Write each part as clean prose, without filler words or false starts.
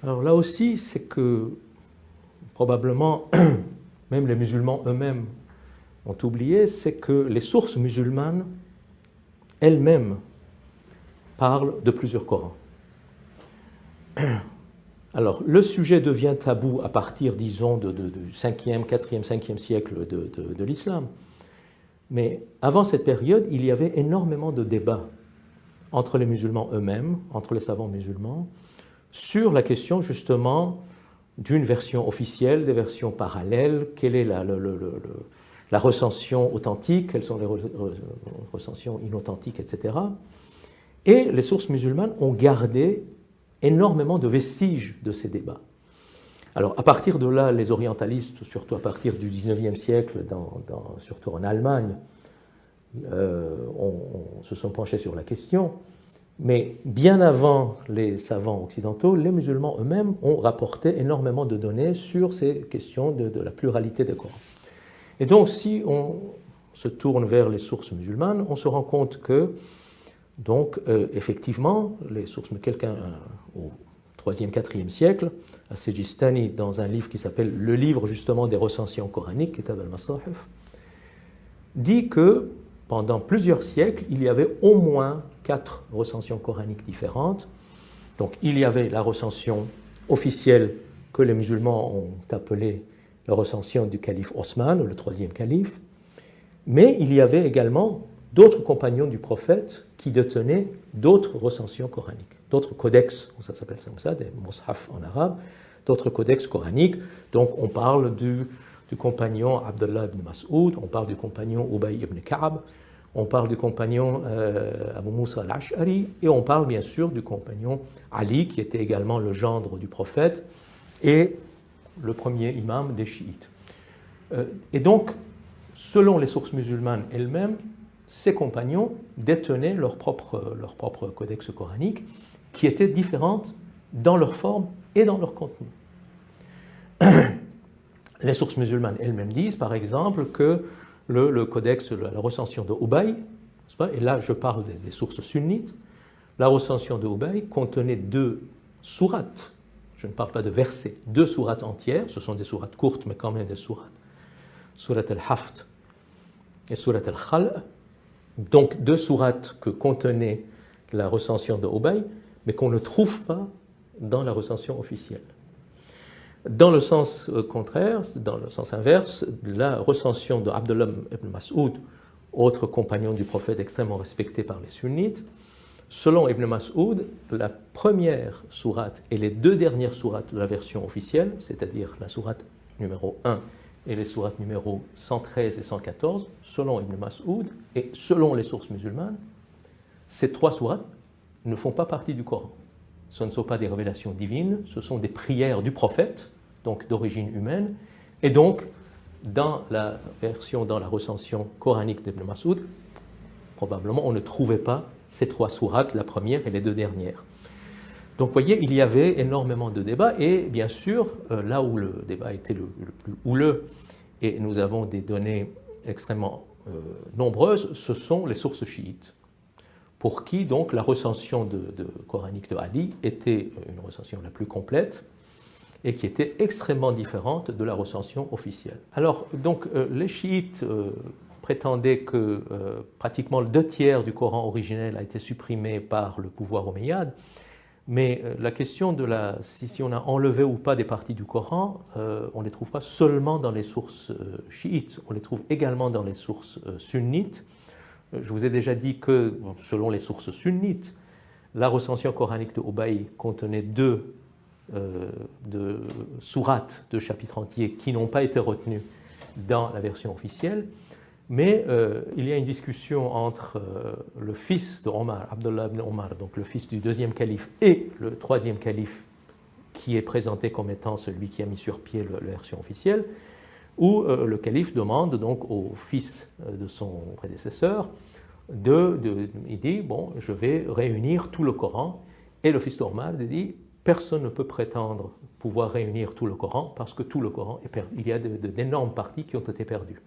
Alors là aussi, c'est que probablement, même les musulmans eux-mêmes ont oublié, c'est que les sources musulmanes elles-mêmes parlent de plusieurs Corans. Alors, le sujet devient tabou à partir, disons, du 5e, 4e, 5e siècle de l'islam. Mais avant cette période, il y avait énormément de débats entre les musulmans eux-mêmes, entre les savants musulmans, sur la question justement d'une version officielle, des versions parallèles, quelle est la recension authentique, quelles sont les recensions inauthentiques, etc. Et les sources musulmanes ont gardé énormément de vestiges de ces débats. Alors, à partir de là, les orientalistes, surtout à partir du 19e siècle, surtout en Allemagne, se sont penchés sur la question. Mais bien avant les savants occidentaux, les musulmans eux-mêmes ont rapporté énormément de données sur ces questions de la pluralité des Corans. Et donc, si on se tourne vers les sources musulmanes, on se rend compte que, donc, effectivement, les sources, quelqu'un au 3e, 4e siècle, As-Sijistani, dans un livre qui s'appelle Le livre justement des recensions coraniques, Kitab al-Masahif, dit que pendant plusieurs siècles, il y avait au moins 4 recensions coraniques différentes. Donc il y avait la recension officielle que les musulmans ont appelée la recension du calife Osman, le 3e calife, mais il y avait également d'autres compagnons du prophète qui détenaient d'autres recensions coraniques, d'autres codex, ça s'appelle comme ça, des mushaf en arabe, d'autres codex coraniques. Donc on parle du compagnon Abdullah ibn Mas'ud, on parle du compagnon Ubay ibn Ka'b, on parle du compagnon Abu Musa al-Ash'ari, et on parle bien sûr du compagnon Ali, qui était également le gendre du prophète, et le premier imam des chiites. Et donc, selon les sources musulmanes elles-mêmes, ces compagnons détenaient leur propre codex coranique, qui étaient différentes dans leur forme et dans leur contenu. Les sources musulmanes elles-mêmes disent, par exemple, que le codex, la recension de Ubay, et là je parle des sources sunnites, la recension de Ubay contenait 2 sourates, je ne parle pas de versets, 2 sourates entières, ce sont des sourates courtes mais quand même des sourates, surat al-Haft et surat al-Khal', donc 2 sourates que contenait la recension de Ubay, mais qu'on ne trouve pas dans la recension officielle. Dans le sens contraire, dans le sens inverse, la recension de Abdullah ibn Mas'ud, autre compagnon du prophète extrêmement respecté par les sunnites, selon Ibn Mas'ud, la première sourate et les 2 dernières sourates de la version officielle, c'est-à-dire la sourate numéro 1 et les sourates numéro 113 et 114, selon Ibn Mas'ud et selon les sources musulmanes, ces 3 sourates ne font pas partie du Coran. Ce ne sont pas des révélations divines, ce sont des prières du prophète, donc d'origine humaine, et donc dans la recension coranique d'Ibn Mas'ud, probablement on ne trouvait pas ces 3 sourates, la première et les 2 dernières. Donc vous voyez, il y avait énormément de débats, et bien sûr, là où le débat était le plus houleux, et nous avons des données extrêmement nombreuses, ce sont les sources chiites, pour qui donc la recension coranique de Ali était une recension la plus complète et qui était extrêmement différente de la recension officielle. Alors donc les chiites prétendaient que pratiquement le 2/3 du Coran originel a été supprimé par le pouvoir omeyyade, mais la question de si on a enlevé ou pas des parties du Coran, on ne les trouve pas seulement dans les sources chiites, on les trouve également dans les sources sunnites. Je vous ai déjà dit que, selon les sources sunnites, la recension coranique de Ubay contenait 2 sourates, 2 chapitres entiers qui n'ont pas été retenus dans la version officielle, mais il y a une discussion entre le fils de Omar, Abdullah ibn Omar, donc le fils du 2e calife, et le 3e calife, qui est présenté comme étant celui qui a mis sur pied la version officielle, où le calife demande donc au fils de son prédécesseur, il dit, bon, je vais réunir tout le Coran, et le fils d'Omar dit, personne ne peut prétendre pouvoir réunir tout le Coran, parce que tout le Coran est perdu. Il y a d'énormes parties qui ont été perdues.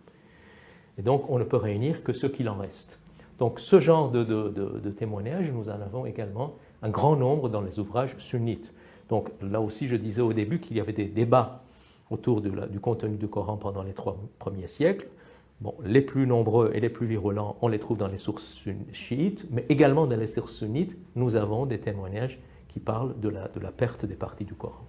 Et donc, on ne peut réunir que ce qu'il en reste. Donc, ce genre de témoignages, nous en avons également un grand nombre dans les ouvrages sunnites. Donc là aussi, je disais au début qu'il y avait des débats autour du contenu du Coran pendant les 3 premiers siècles. Bon, les plus nombreux et les plus virulents, on les trouve dans les sources chiites, mais également dans les sources sunnites, nous avons des témoignages qui parlent de la perte des parties du Coran.